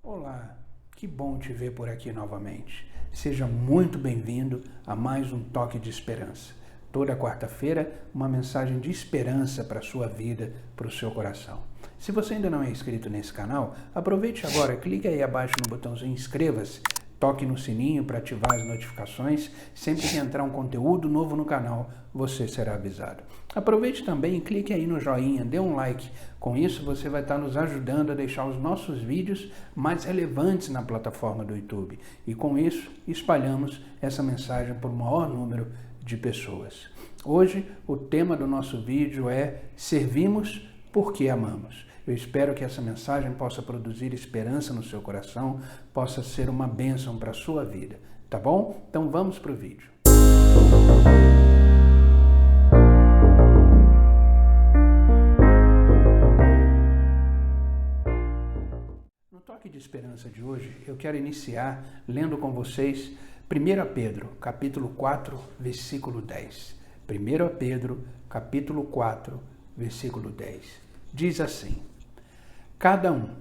Olá, que bom te ver por aqui novamente. Seja muito bem-vindo a mais um Toque de Esperança. Toda quarta-feira, uma mensagem de esperança para a sua vida, para o seu coração. Se você ainda não é inscrito nesse canal, aproveite agora, clique aí abaixo no botãozinho inscreva-se, toque no sininho para ativar as notificações. Sempre que entrar um conteúdo novo no canal, você será avisado. Aproveite também e clique aí no joinha, dê um like. Com isso, você vai estar nos ajudando a deixar os nossos vídeos mais relevantes na plataforma do YouTube. E com isso, espalhamos essa mensagem por um maior número de pessoas. Hoje, o tema do nosso vídeo é Servimos porque amamos. Eu espero que essa mensagem possa produzir esperança no seu coração, possa ser uma bênção para a sua vida, tá bom? Então vamos para o vídeo. No Toque de Esperança de hoje, eu quero iniciar lendo com vocês 1 Pedro, capítulo 4, versículo 10. 1 Pedro, capítulo 4, versículo 10. Diz assim: Cada um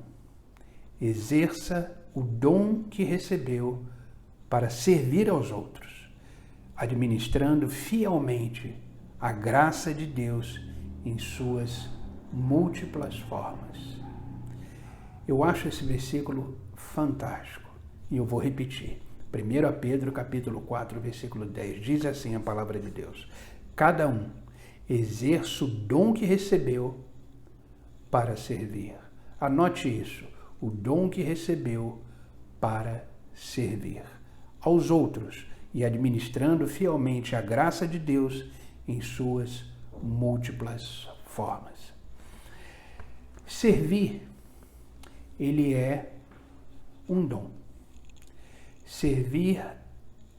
exerça o dom que recebeu para servir aos outros, administrando fielmente a graça de Deus em suas múltiplas formas. Eu acho esse versículo fantástico e eu vou repetir. 1 Pedro capítulo 4, versículo 10, diz assim a palavra de Deus: Cada um exerça o dom que recebeu para servir. Anote isso, o dom que recebeu para servir aos outros e administrando fielmente a graça de Deus em suas múltiplas formas. Servir, ele é um dom. Servir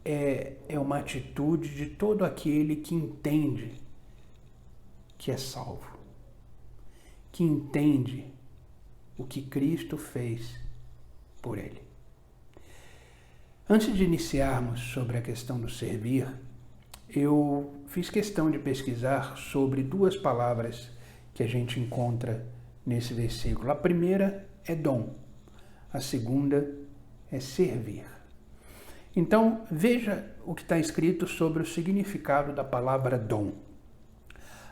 é uma atitude de todo aquele que entende que é salvo, que entende o que Cristo fez por ele. Antes de iniciarmos sobre a questão do servir, eu fiz questão de pesquisar sobre duas palavras que a gente encontra nesse versículo. A primeira é dom, a segunda é servir. Então, veja o que está escrito sobre o significado da palavra dom.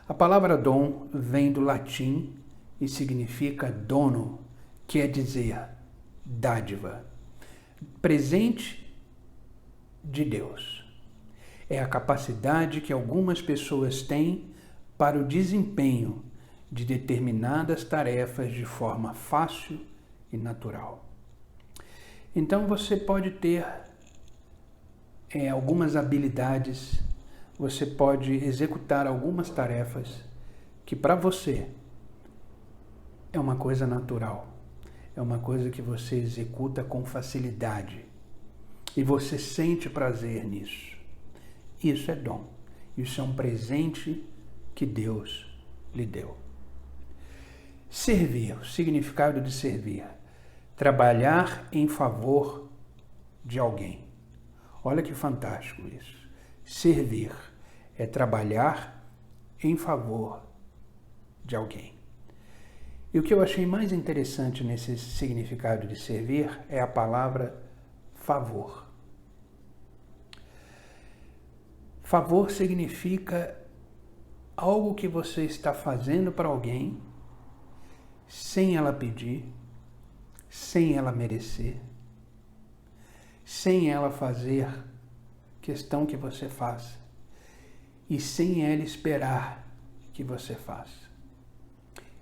A palavra dom vem do latim e significa dono, quer dizer dádiva, presente de Deus. É a capacidade que algumas pessoas têm para o desempenho de determinadas tarefas de forma fácil e natural. Então você pode ter algumas habilidades, você pode executar algumas tarefas que para você é uma coisa natural, é uma coisa que você executa com facilidade e você sente prazer nisso. Isso é dom, isso é um presente que Deus lhe deu. Servir, o significado de servir, trabalhar em favor de alguém. Olha que fantástico isso. Servir é trabalhar em favor de alguém. E o que eu achei mais interessante nesse significado de servir é a palavra favor. Favor significa algo que você está fazendo para alguém sem ela pedir, sem ela merecer, sem ela fazer questão que você faça e sem ela esperar que você faça.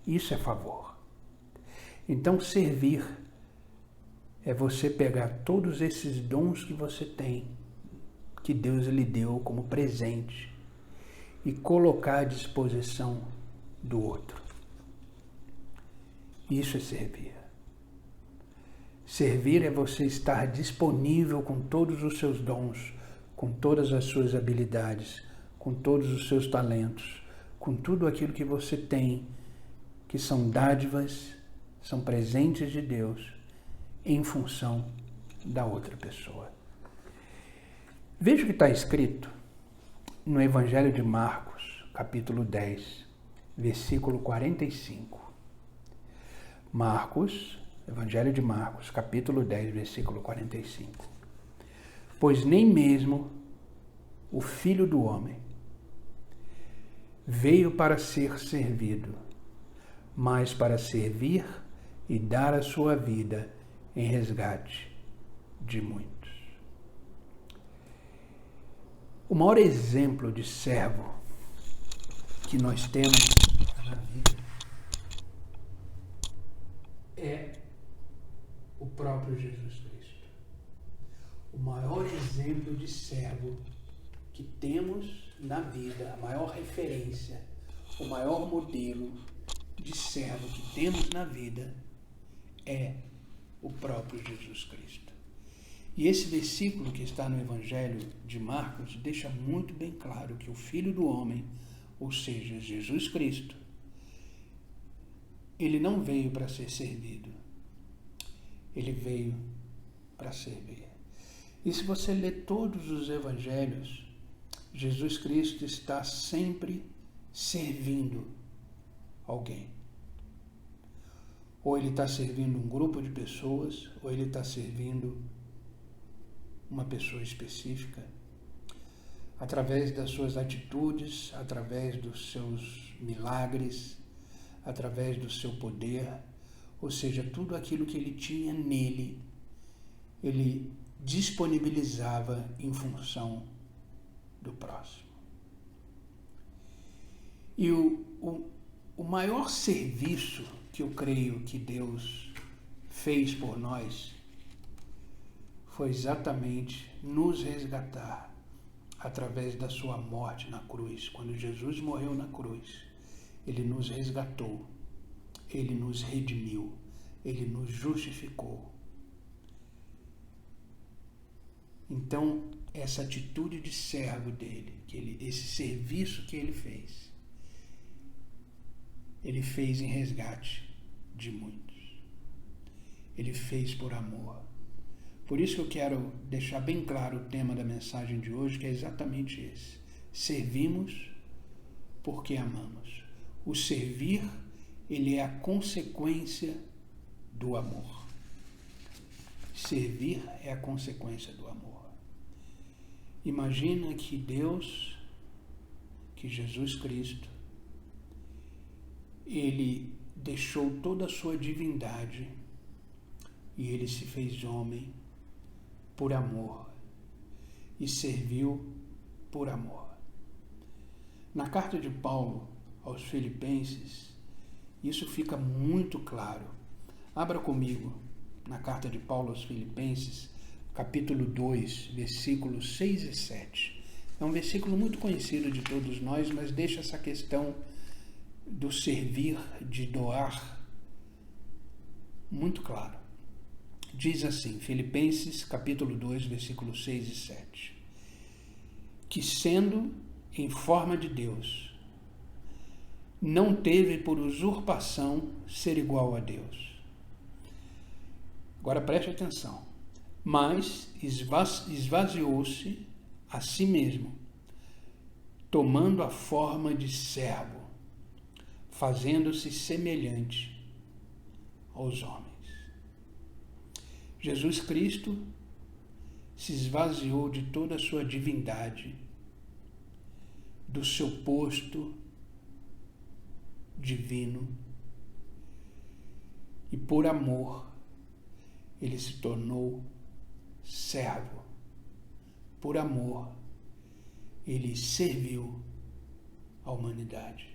Isso é favor. Então, servir é você pegar todos esses dons que você tem, que Deus lhe deu como presente, e colocar à disposição do outro. Isso é servir. Servir é você estar disponível com todos os seus dons, com todas as suas habilidades, com todos os seus talentos, com tudo aquilo que você tem, que são dádivas, são presentes de Deus, em função da outra pessoa. Veja o que está escrito no Evangelho de Marcos, capítulo 10, versículo 45. Marcos Evangelho de Marcos, capítulo 10, versículo 45. Pois nem mesmo o Filho do Homem veio para ser servido, mas para servir e dar a sua vida em resgate de muitos. O maior exemplo de servo que nós temos na vida é o próprio Jesus Cristo. O maior exemplo de servo que temos na vida, a maior referência, o maior modelo de servo que temos na vida é o próprio Jesus Cristo. E esse versículo que está no Evangelho de Marcos deixa muito bem claro que o Filho do Homem, ou seja, Jesus Cristo, ele não veio para ser servido, ele veio para servir. E se você ler todos os evangelhos, Jesus Cristo está sempre servindo alguém. Ou ele está servindo um grupo de pessoas, ou ele está servindo uma pessoa específica, através das suas atitudes, através dos seus milagres, através do seu poder, ou seja, tudo aquilo que ele tinha nele, ele disponibilizava em função do próximo. E o maior serviço que eu creio que Deus fez por nós foi exatamente nos resgatar através da sua morte na cruz. Quando Jesus morreu na cruz, ele nos resgatou, ele nos redimiu, ele nos justificou. Então, essa atitude de servo dele, esse serviço que ele fez em resgate de muitos. Ele fez por amor. Por isso que eu quero deixar bem claro o tema da mensagem de hoje, que é exatamente esse. Servimos porque amamos. O servir, ele é a consequência do amor. Servir é a consequência do amor. Imagina que Deus, que Jesus Cristo, ele deixou toda a sua divindade e ele se fez homem por amor e serviu por amor. Na carta de Paulo aos Filipenses, isso fica muito claro. Abra comigo na carta de Paulo aos Filipenses, capítulo 2, versículos 6 e 7. É um versículo muito conhecido de todos nós, mas deixa essa questão do servir, de doar, muito claro. Diz assim, Filipenses, capítulo 2, versículos 6 e 7. Que sendo em forma de Deus, não teve por usurpação ser igual a Deus. Agora preste atenção. Mas esvaziou-se a si mesmo, tomando a forma de servo, fazendo-se semelhante aos homens. Jesus Cristo se esvaziou de toda a sua divindade, do seu posto divino, e por amor ele se tornou servo. Por amor ele serviu à humanidade.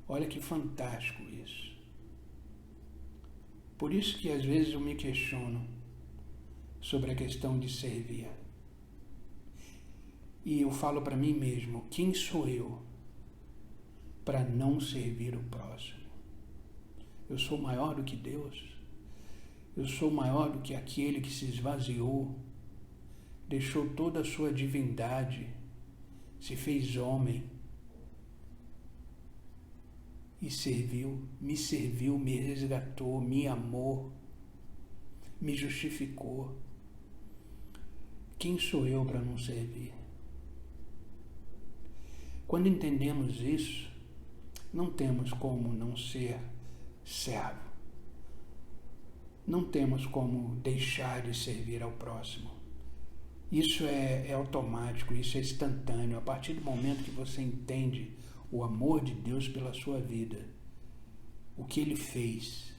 Olha que fantástico isso. Por isso que às vezes eu me questiono sobre a questão de servir. E eu falo para mim mesmo, quem sou eu para não servir o próximo? Eu sou maior do que Deus? Eu sou maior do que aquele que se esvaziou, deixou toda a sua divindade, se fez homem e serviu, me resgatou, me amou, me justificou. Quem sou eu para não servir? Quando entendemos isso, não temos como não ser servo. não temos como deixar de servir ao próximo. Isso é automático, isso é instantâneo. A partir do momento que você entende o amor de Deus pela sua vida, o que Ele fez,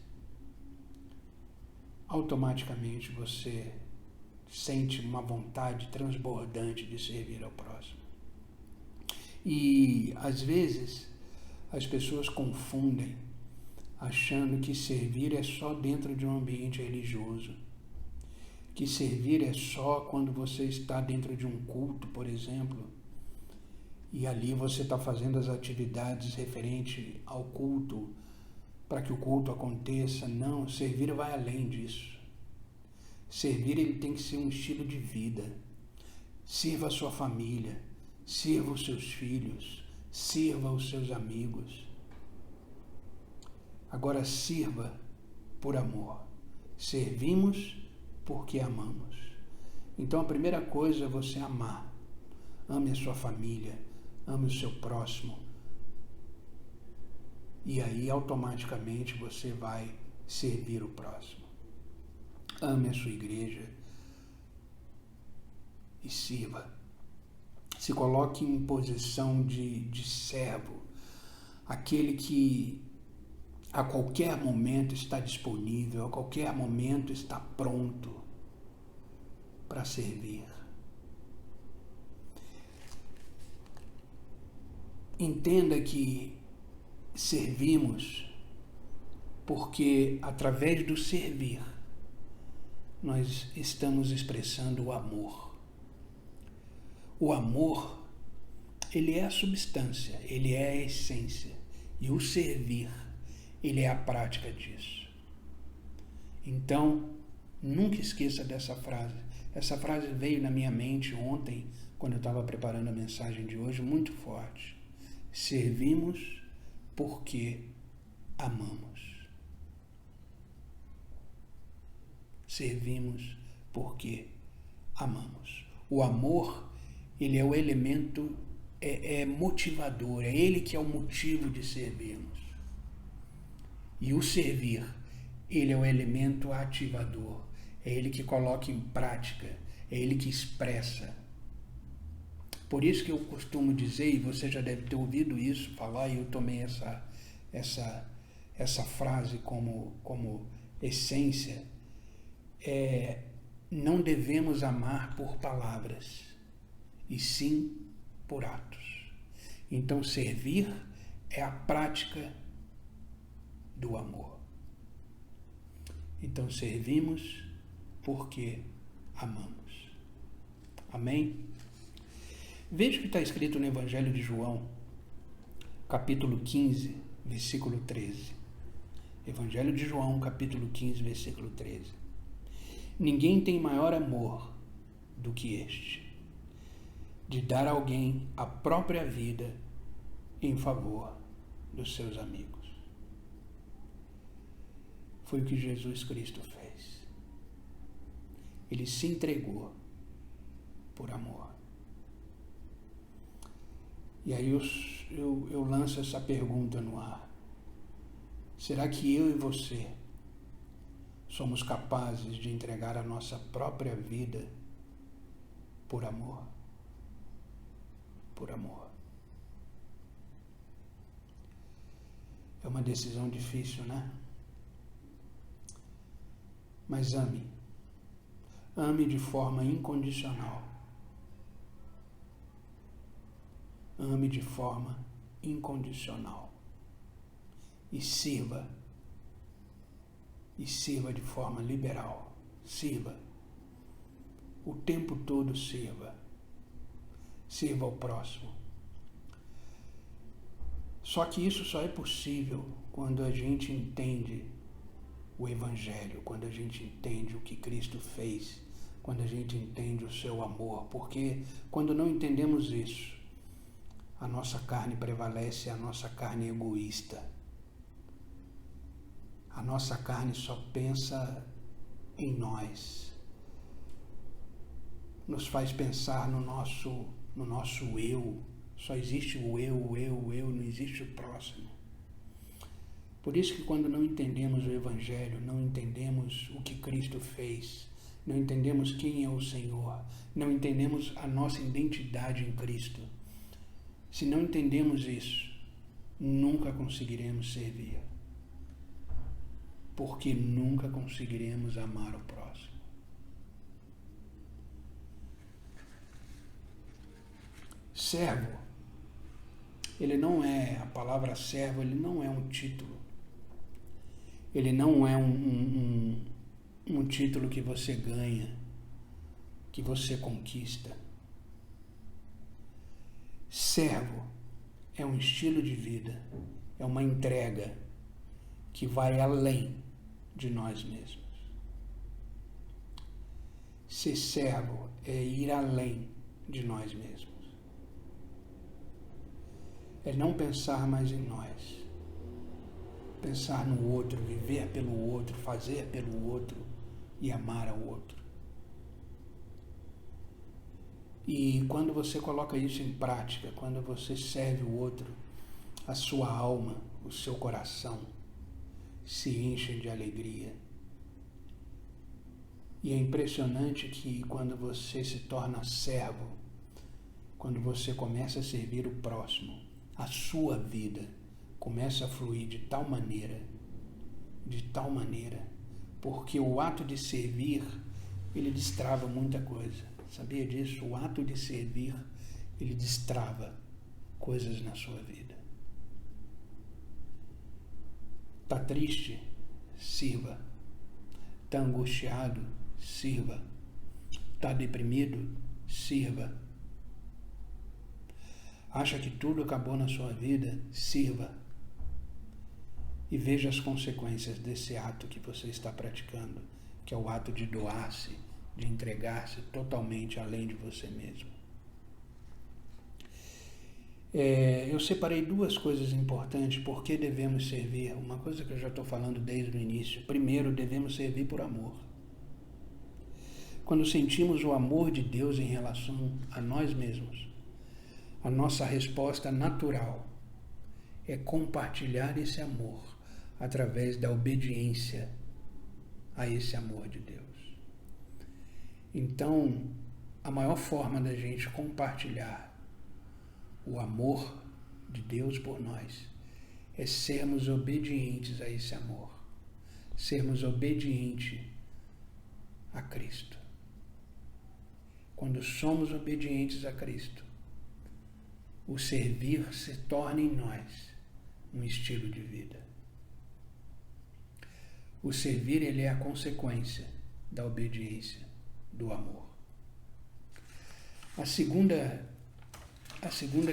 automaticamente você sente uma vontade transbordante de servir ao próximo. E, às vezes, as pessoas confundem, achando que servir é só dentro de um ambiente religioso, que servir é só quando você está dentro de um culto, por exemplo, e ali você está fazendo as atividades referentes ao culto, para que o culto aconteça. Não, servir vai além disso. Servir, ele tem que ser um estilo de vida. Sirva a sua família, sirva os seus filhos, sirva os seus amigos. Agora sirva por amor. Servimos porque amamos. Então a primeira coisa é você amar. Ame a sua família, ame o seu próximo. E aí automaticamente você vai servir o próximo. Ame a sua igreja e sirva. Se coloque em posição de servo, aquele que a qualquer momento está disponível, a qualquer momento está pronto para servir. Entenda que servimos porque, através do servir, nós estamos expressando o amor. O amor, ele é a substância, ele é a essência. E o servir, ele é a prática disso. Então, nunca esqueça dessa frase. Essa frase veio na minha mente ontem, quando eu estava preparando a mensagem de hoje, muito forte. Servimos porque amamos. Servimos porque amamos. O amor, ele é o elemento, é motivador, é ele que é o motivo de servirmos. E o servir, ele é o elemento ativador, é ele que coloca em prática, é ele que expressa. Por isso que eu costumo dizer, e você já deve ter ouvido isso falar, e eu tomei essa frase como essência, não devemos amar por palavras, e sim por atos. Então, servir é a prática do amor. Então, servimos porque amamos. Amém? Veja o que está escrito no Evangelho de João, capítulo 15, versículo 13. Evangelho de João, capítulo 15, versículo 13. Ninguém tem maior amor do que este, de dar a alguém a própria vida em favor dos seus amigos. Foi o que Jesus Cristo fez. Ele se entregou por amor. E aí eu lanço essa pergunta no ar. Será que eu e você somos capazes de entregar a nossa própria vida por amor? Por amor. É uma decisão difícil, né? Mas ame. Ame de forma incondicional. Ame de forma incondicional. E sirva. E sirva de forma liberal. Sirva. O tempo todo sirva. Sirva ao próximo. Só que isso só é possível quando a gente entende o Evangelho, quando a gente entende o que Cristo fez, quando a gente entende o seu amor. Porque quando não entendemos isso, a nossa carne prevalece, a nossa carne egoísta. A nossa carne só pensa em nós. Nos faz pensar no nosso eu. Só existe o eu, não existe o próximo. Por isso que quando não entendemos o Evangelho, não entendemos o que Cristo fez, não entendemos quem é o Senhor, não entendemos a nossa identidade em Cristo. Se não entendemos isso, nunca conseguiremos servir. Porque nunca conseguiremos amar o próximo. Servo, a palavra servo, ele não é um título. Ele não é um título que você ganha, que você conquista. Servo é um estilo de vida, é uma entrega que vai além de nós mesmos. Ser servo é ir além de nós mesmos. É não pensar mais em nós. Pensar no outro, viver pelo outro, fazer pelo outro e amar ao outro. E quando você coloca isso em prática, quando você serve o outro, a sua alma, o seu coração se enchem de alegria. E é impressionante que quando você se torna servo, quando você começa a servir o próximo, a sua vida começa a fluir de tal maneira, porque o ato de servir, ele destrava muita coisa. Sabia disso? O ato de servir, ele destrava coisas na sua vida. Está triste? Sirva. Está angustiado? Sirva. Está deprimido? Sirva. Acha que tudo acabou na sua vida? Sirva. E veja as consequências desse ato que você está praticando, que é o ato de doar-se, de entregar-se totalmente além de você mesmo. Eu separei duas coisas importantes, por que devemos servir. Uma coisa que eu já estou falando desde o início. Primeiro, devemos servir por amor. Quando sentimos o amor de Deus em relação a nós mesmos, a nossa resposta natural é compartilhar esse amor através da obediência a esse amor de Deus. Então, a maior forma da gente compartilhar o amor de Deus por nós é sermos obedientes a esse amor, sermos obedientes a Cristo. Quando somos obedientes a Cristo, o servir se torna em nós um estilo de vida. O servir, ele é a consequência da obediência, do amor. A segunda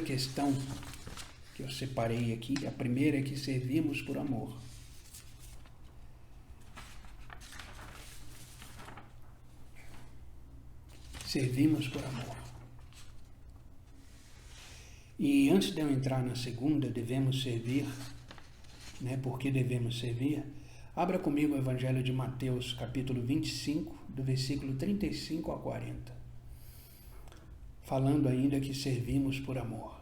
questão que eu separei aqui, a primeira é que servimos por amor. Servimos por amor. E antes de eu entrar na segunda, devemos servir, por que devemos servir? Abra comigo o Evangelho de Mateus, capítulo 25, do versículo 35 a 40. Falando ainda que servimos por amor.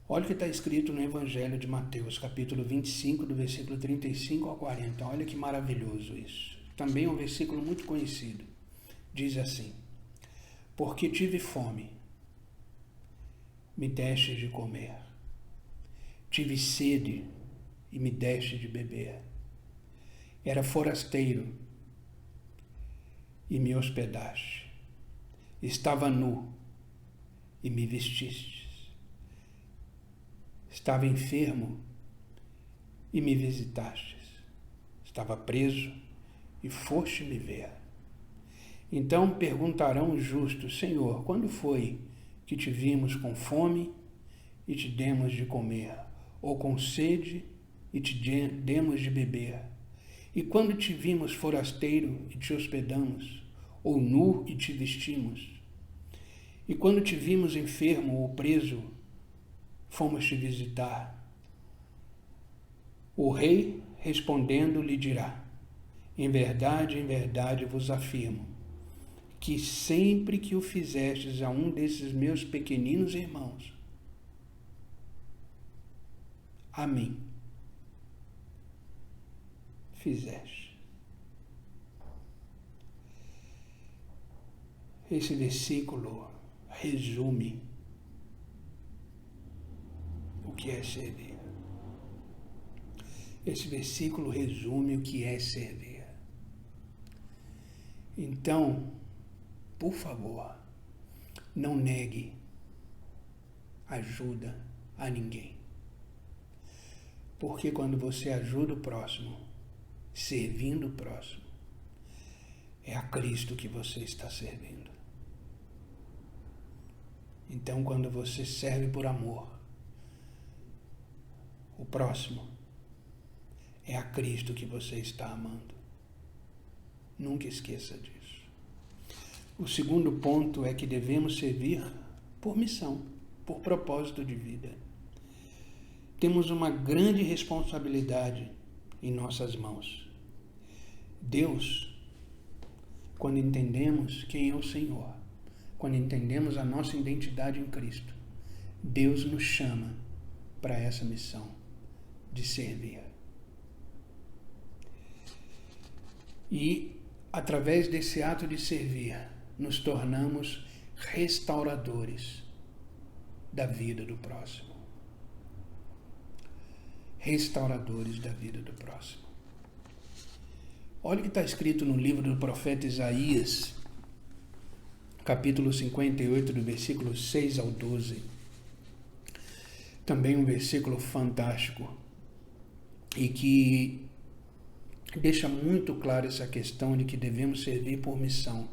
Olha o que está escrito no Evangelho de Mateus, capítulo 25, do versículo 35 a 40. Olha que maravilhoso isso. Também é um versículo muito conhecido. Diz assim: porque tive fome, me deste de comer. Tive sede e me deste de beber. Era forasteiro e me hospedaste. Estava nu e me vestistes. Estava enfermo e me visitastes. Estava preso e foste me ver. Então perguntarão os justos: Senhor, quando foi que te vimos com fome e te demos de comer, ou com sede e te demos de beber? E quando te vimos forasteiro e te hospedamos, ou nu e te vestimos? E quando te vimos enfermo ou preso, fomos te visitar? O rei, respondendo, lhe dirá: em verdade vos afirmo, que sempre que o fizestes a um desses meus pequeninos irmãos, a mim fizeste. Esse versículo resume o que é servir. Esse versículo resume o que é servir. Então, por favor, não negue ajuda a ninguém. Porque quando você ajuda o próximo, servindo o próximo, é a Cristo que você está servindo. Então, quando você serve por amor, o próximo, é a Cristo que você está amando. Nunca esqueça disso. O segundo ponto é que devemos servir por missão, por propósito de vida. Temos uma grande responsabilidade em nossas mãos. Deus, quando entendemos quem é o Senhor, quando entendemos a nossa identidade em Cristo, Deus nos chama para essa missão de servir. E, através desse ato de servir, nos tornamos restauradores da vida do próximo. Restauradores da vida do próximo. Olha o que está escrito no livro do profeta Isaías, capítulo 58, do versículo 6 ao 12. Também um versículo fantástico e que deixa muito claro essa questão de que devemos servir por missão.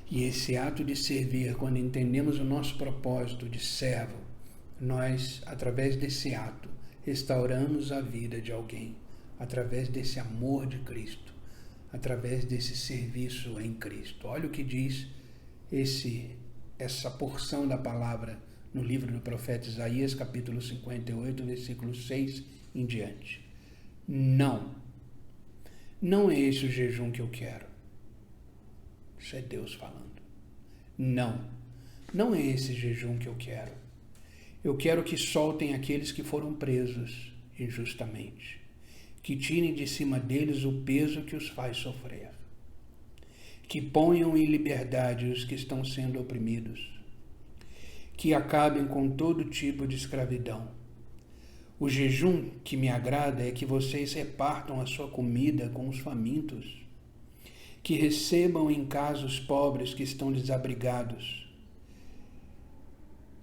E esse ato de servir, quando entendemos o nosso propósito de servo, nós, através desse ato, restauramos a vida de alguém, através desse amor de Cristo, através desse serviço em Cristo. Olha o que diz essa porção da palavra no livro do profeta Isaías, capítulo 58, versículo 6 em diante. Não é esse o jejum que eu quero. Isso é Deus falando. Não é esse jejum que eu quero. Eu quero que soltem aqueles que foram presos injustamente, que tirem de cima deles o peso que os faz sofrer, que ponham em liberdade os que estão sendo oprimidos, que acabem com todo tipo de escravidão. O jejum que me agrada é que vocês repartam a sua comida com os famintos, que recebam em casa os pobres que estão desabrigados,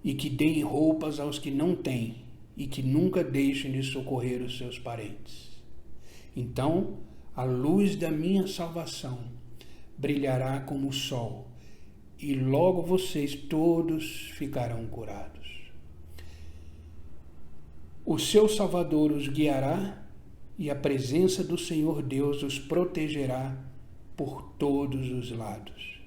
e que deem roupas aos que não têm, e que nunca deixem de socorrer os seus parentes. Então, a luz da minha salvação brilhará como o sol, e logo vocês todos ficarão curados. O seu Salvador os guiará, e a presença do Senhor Deus os protegerá por todos os lados.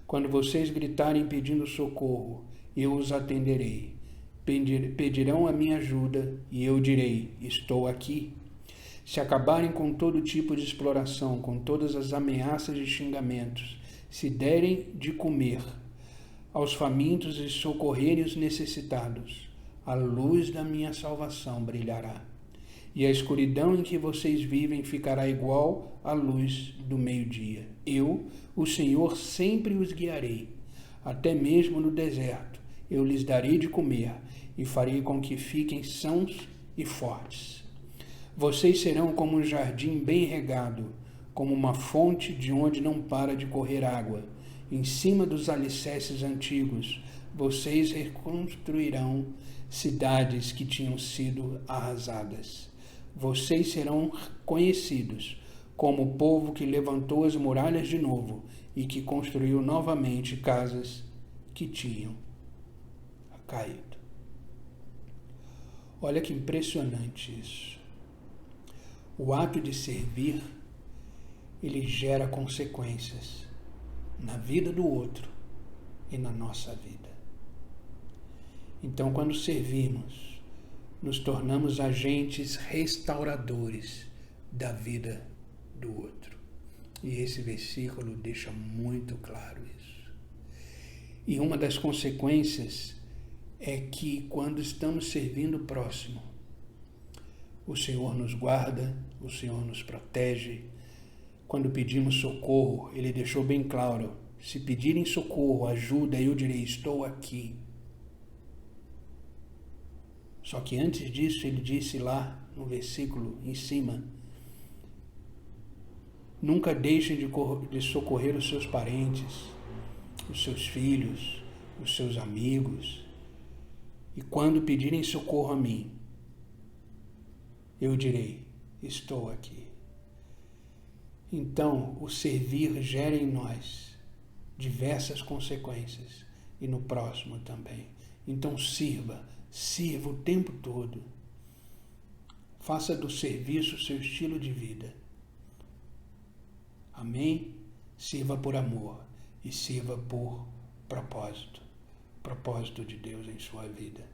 Quando vocês gritarem pedindo socorro, eu os atenderei. Pedirão a minha ajuda e eu direi, estou aqui. Se acabarem com todo tipo de exploração, com todas as ameaças e xingamentos, se derem de comer aos famintos e socorrerem os necessitados, a luz da minha salvação brilhará. E a escuridão em que vocês vivem ficará igual à luz do meio-dia. Eu, o Senhor, sempre os guiarei, até mesmo no deserto. Eu lhes darei de comer e farei com que fiquem sãos e fortes. Vocês serão como um jardim bem regado, como uma fonte de onde não para de correr água. Em cima dos alicerces antigos, vocês reconstruirão cidades que tinham sido arrasadas. Vocês serão conhecidos como o povo que levantou as muralhas de novo e que construiu novamente casas que tinham caído. Olha que impressionante isso. O ato de servir, ele gera consequências na vida do outro e na nossa vida. Então, quando servimos, nos tornamos agentes restauradores da vida do outro. E esse versículo deixa muito claro isso. E uma das consequências é que, quando estamos servindo o próximo, O Senhor nos guarda, o Senhor nos protege. Quando pedimos socorro, Ele deixou bem claro: se pedirem socorro, ajuda, eu direi, estou aqui. Só que antes disso, Ele disse lá no versículo em cima: nunca deixem de socorrer os seus parentes, os seus filhos, os seus amigos. E quando pedirem socorro a mim, eu direi, estou aqui. Então, o servir gera em nós diversas consequências e no próximo também. Então, sirva o tempo todo. Faça do serviço seu estilo de vida. Amém? Sirva por amor e sirva por propósito de Deus em sua vida.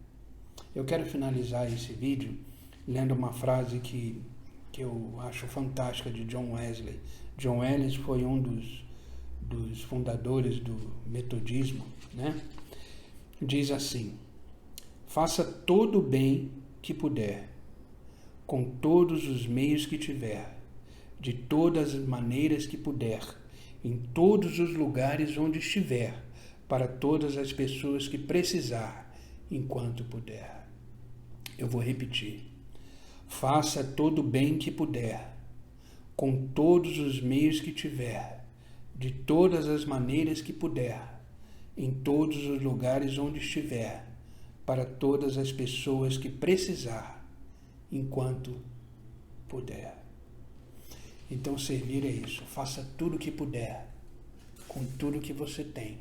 Eu quero finalizar esse vídeo lendo uma frase que eu acho fantástica de John Wesley. John Wesley foi um dos fundadores do metodismo, né? Diz assim: faça todo o bem que puder, com todos os meios que tiver, de todas as maneiras que puder, em todos os lugares onde estiver, para todas as pessoas que precisar, enquanto puder. Eu vou repetir. Faça todo o bem que puder, com todos os meios que tiver, de todas as maneiras que puder, em todos os lugares onde estiver, para todas as pessoas que precisar, enquanto puder. Então, servir é isso. Faça tudo o que puder, com tudo que você tem,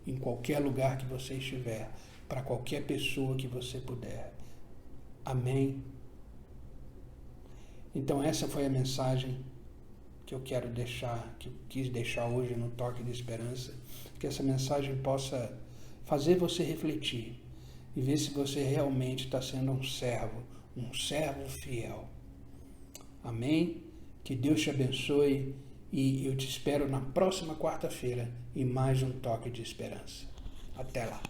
em qualquer lugar que você estiver, para qualquer pessoa que você puder. Amém? Então, essa foi a mensagem que eu quero deixar, que eu quis deixar hoje no Toque de Esperança, que essa mensagem possa fazer você refletir e ver se você realmente está sendo um servo fiel. Amém? Que Deus te abençoe e eu te espero na próxima quarta-feira em mais um Toque de Esperança. Até lá!